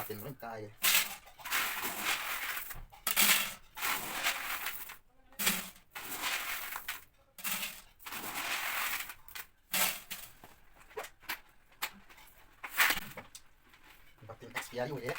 เป็นร่างกายบัตรเป็น expire อยู่เอ๊ะ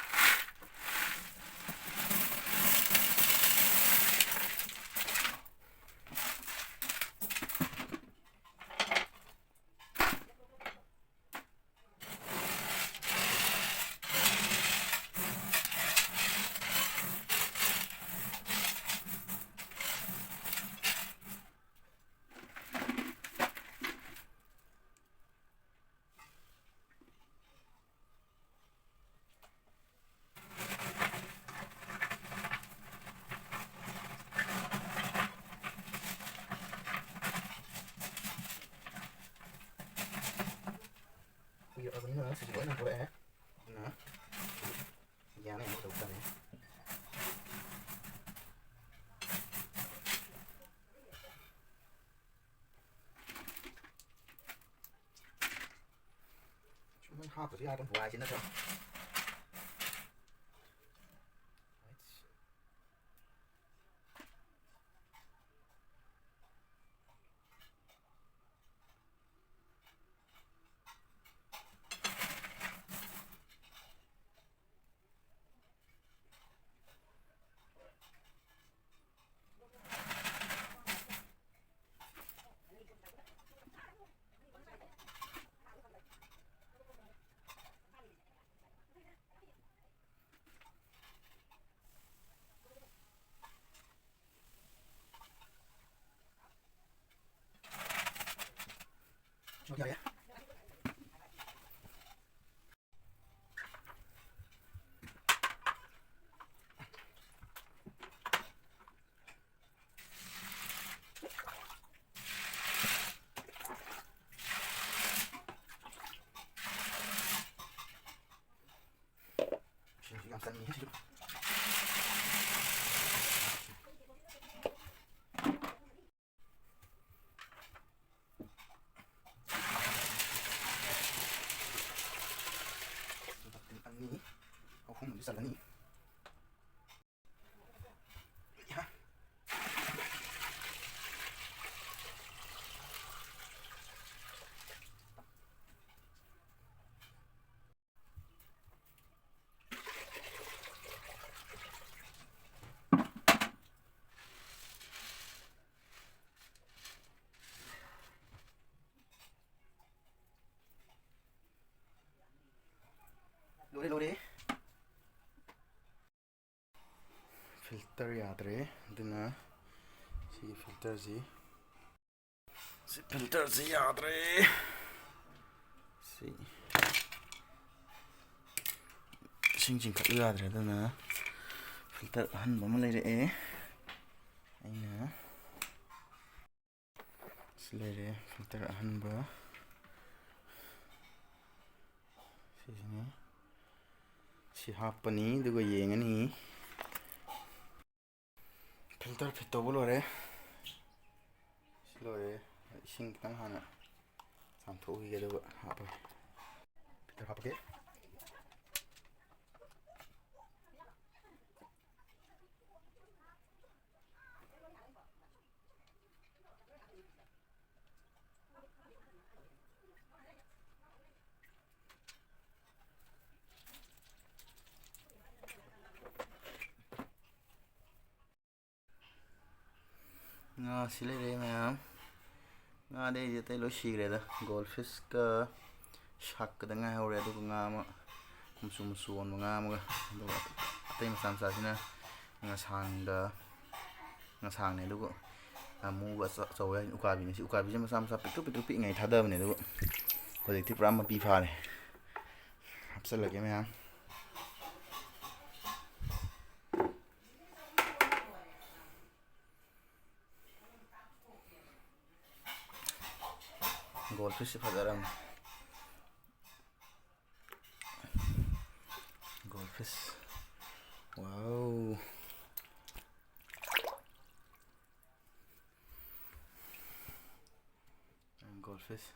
Ini lah sesuai dengan boleh nah yang ini udah bukan ya cuman hapus ya kan buah aja nih coba ya yang seni sih ini aku mau bisa nih ya lori filter yadre dina si filter si yadre si sing kat yadre dina filter han bama leire aina leire filter han ba sini si hapani duga yengani filter fitto lore lore ising kitang hana samtho gi duga hapa filter hapa ke nga sile re mayam nga de je tai lo shigre da goldfish ka shark da nga hore du nga ma musu on nga ma du atai ma sam sa sina nga sang ne du ko mu ba so ya ukabi ni ukabi je ma sam sa pitu pi ngai thada ne du hojik ti pram ma pi pha ne hapsal lage mayam goldfish fadaram goldfish wow goldfish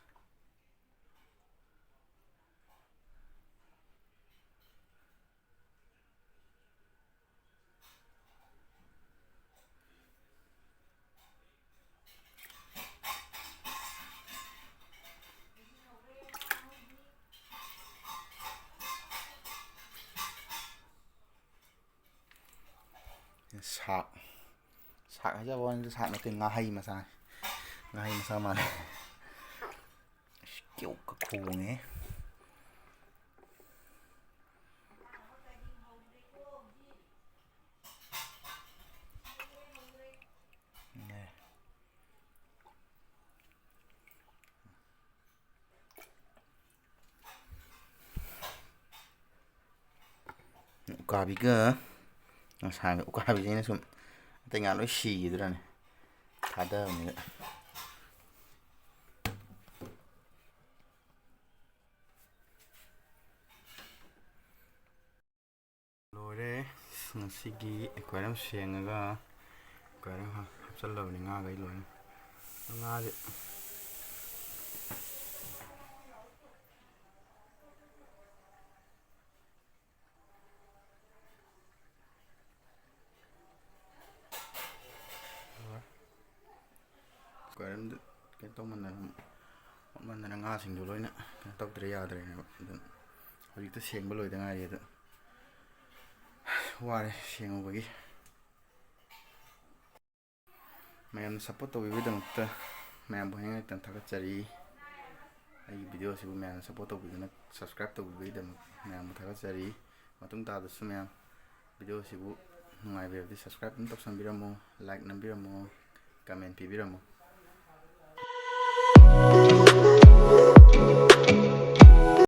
ꯁꯥꯛ ꯍꯥꯏꯖꯕ ꯋꯥꯅꯤ ꯁꯥꯛ ꯅꯠꯇꯦ ꯉꯥꯍꯩ ꯃꯆꯥ ꯃꯥꯜꯂꯦ. ꯀꯦꯎꯀ ꯈꯣꯡꯉꯦ. ꯎꯀꯥꯕꯤꯒ ꯉꯁꯥꯏꯒ ꯎꯀꯥꯕꯤꯁꯦ ꯑꯩꯅ ꯁꯨꯝ ꯑꯇꯩ ꯉꯥ ꯂꯣꯏ ꯁꯤꯈꯤꯗ꯭ꯔꯅꯦ ꯊꯥꯗꯕꯅꯤꯗ. ꯂꯣꯏꯔꯦ ꯉꯁꯤꯒꯤ ꯑꯦꯀ꯭ꯋꯥꯔꯤꯌꯝ ꯁꯦꯡꯉꯒ ꯑꯦꯀ꯭ꯋꯥꯔꯤꯌꯝ ꯍꯥꯞꯆꯜꯂꯕꯅꯤ ꯉꯥꯈꯩ ꯂꯣꯏꯅ. ꯉꯥꯁꯦ ꯑꯦꯀ꯭ꯋꯥꯔꯤꯌꯝꯗ ꯀꯩꯅꯣ ꯇꯧꯃꯟꯗꯅ ꯉꯥꯁꯤꯡꯗꯣ ꯂꯣꯏꯅ ꯀꯩꯅꯣ ꯇꯧꯗ꯭ꯔꯦ ꯌꯥꯗ꯭ꯔꯦꯅꯦꯕ. ꯑꯗꯨꯅ ꯍꯧꯖꯤꯛꯇ ꯁꯦꯡꯕ ꯂꯣꯏꯗ ꯉꯥꯏꯔꯤ. ꯑꯗꯣ ꯋꯥꯔꯦ ꯁꯦꯡꯉꯨꯕꯒꯤ. ꯃꯌꯥꯝꯅ ꯁꯞꯄꯣꯔꯠ ꯇꯧꯕꯤꯕꯒꯤꯗꯃꯛꯇ ꯃꯌꯥꯝꯕꯨ ꯍꯌꯦꯡ ꯊꯥꯒꯠꯆꯔꯤ. ꯑꯩꯒꯤ ꯚꯤꯗꯤꯑꯣꯁꯤꯕꯨ ꯃꯌꯥꯝꯅ ꯁꯞꯄꯣꯔꯠ ꯇꯧꯕꯤꯗꯨꯅ ꯁꯕꯁꯀ꯭ꯔꯥꯏꯕ ꯇꯧꯕꯤꯕꯒꯤꯗꯃꯛ ꯃꯌꯥꯝꯕꯨ ꯊꯥꯒꯠꯆꯔꯤ. ꯃꯇꯨꯡ ꯇꯥꯕꯗꯁꯨ ꯃꯌꯥꯝ ꯚꯤꯗꯤꯑꯣꯁꯤꯕꯨ ꯅꯨꯡꯉꯥꯏꯕꯤꯔꯕꯗꯤ ꯁꯕꯁꯀ꯭ꯔꯥꯏꯕ ꯑꯗꯨꯝ ꯇꯧꯁꯟꯕꯤꯔꯝꯃꯨ, ꯂꯥꯏꯛ ꯅꯝꯕꯤꯔꯝꯃꯨ, ꯀꯃꯦꯟ ꯄꯤꯕꯤꯔꯝꯃꯨ.